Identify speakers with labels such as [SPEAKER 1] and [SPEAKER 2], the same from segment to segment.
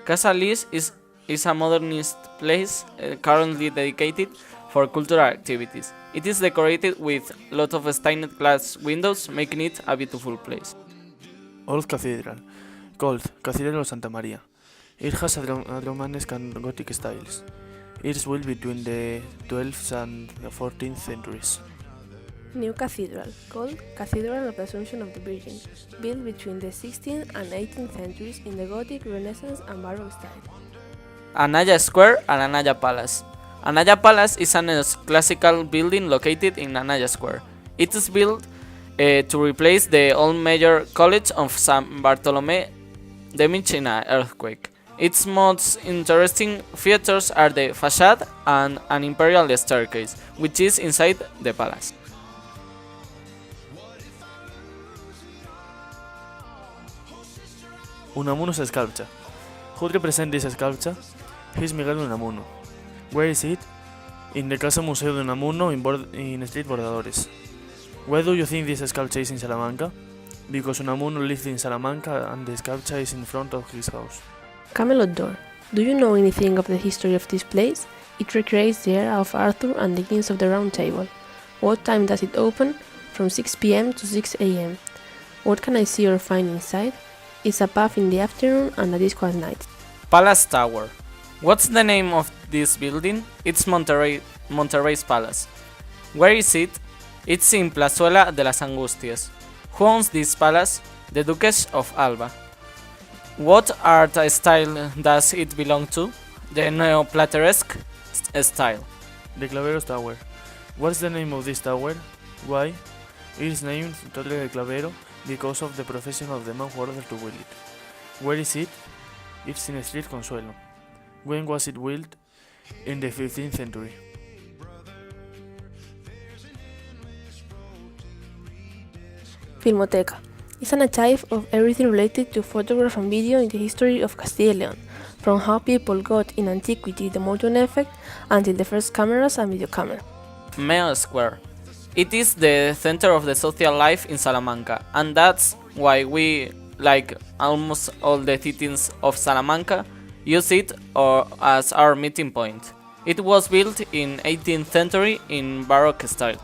[SPEAKER 1] Casa Lis is a modernist place currently dedicated for cultural activities. It is decorated with lots of stained glass windows, making it a beautiful place.
[SPEAKER 2] Old Cathedral, called Cathedral of Santa Maria. It has a Romanesque and Gothic styles. It is built between the 12th and the 14th centuries.
[SPEAKER 3] New Cathedral, called Cathedral of the Assumption of the Virgin, built between the 16th and 18th centuries in the Gothic, Renaissance and Baroque style.
[SPEAKER 1] Anaya Square and Anaya Palace. Anaya Palace is a neoclassical building located in Anaya Square. It is built to replace the old major college of San Bartolome damaged in an earthquake. Its most interesting features are the facade and an imperial staircase, which is inside the palace.
[SPEAKER 2] Unamuno's sculpture. Who represents this sculpture? He is Miguel Unamuno. Where is it? In the Casa Museo de Unamuno in Street Bordadores. Why do you think this sculpture is in Salamanca? Because Unamuno lived in Salamanca and the sculpture is in front of his house.
[SPEAKER 3] Camelot Door. Do you know anything of the history of this place? It recreates the era of Arthur and the Kings of the Round Table. What time does it open? From 6 p.m. to 6 a.m. What can I see or find inside? It's a pub in the afternoon and a disco at night.
[SPEAKER 1] Palace Tower. What's the name of this building? It's Monterrey's Palace. Where is it? It's in Plazuela de las Angustias. Who owns this palace? The Duchess of Alba. What art style does it belong to? The Neoplateresque style.
[SPEAKER 2] The Claveros Tower. What's the name of this tower? Why? It is named Torre del Clavero because of the profession of the man who ordered to build it. Where is it? It's in Street Consuelo. When was it built? In the 15th century.
[SPEAKER 3] Filmoteca. It's an archive of everything related to photograph and video in the history of Castile and Leon, from how people got in antiquity the motion effect until the first cameras and video camera.
[SPEAKER 1] Meo Square. It is the center of the social life in Salamanca, and that's why we, like almost all the citizens of Salamanca, use it as our meeting point. It was built in 18th century in Baroque style.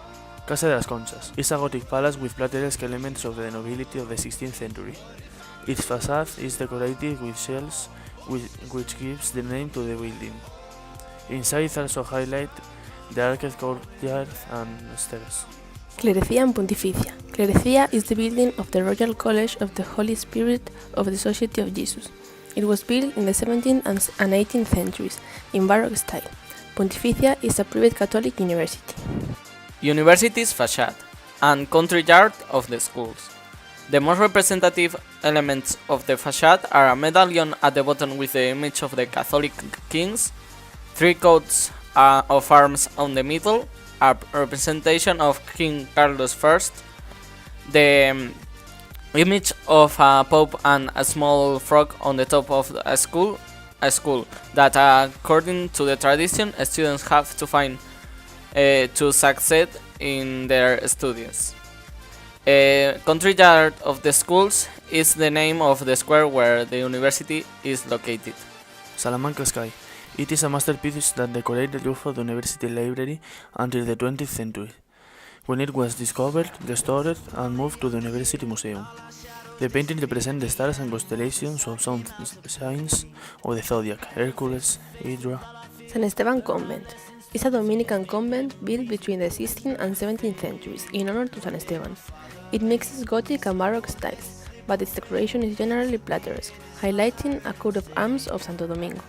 [SPEAKER 2] Casa de las Conchas is a Gothic palace with plateresque elements of the nobility of the 16th century. Its facade is decorated with shells, which gives the name to the building. Inside also highlight the arched courtyard and stairs.
[SPEAKER 3] Clerecía and Pontificia. Clerecía is the building of the Royal College of the Holy Spirit of the Society of Jesus. It was built in the 17th and 18th centuries in Baroque style. Pontificia is a private Catholic university.
[SPEAKER 1] University's facade and country yard of the schools. The most representative elements of the facade are a medallion at the bottom with the image of the Catholic kings, 3 coats of arms on the middle, a representation of King Carlos I, the image of a pope and a small frog on the top of a school that according to the tradition students have to find to succeed in their studies. Country yard of the schools is the name of the square where the university is located.
[SPEAKER 2] Salamanca Sky. It is a masterpiece that decorated the roof of the university library until the 20th century, when it was discovered, restored, and moved to the University Museum. The painting represents the stars and constellations of some signs of the zodiac: Hercules, Hydra.
[SPEAKER 3] San Esteban Convent is a Dominican convent built between the 16th and 17th centuries in honor to San Esteban. It mixes Gothic and Baroque styles, but its decoration is generally plateresque, highlighting a coat of arms of Santo Domingo.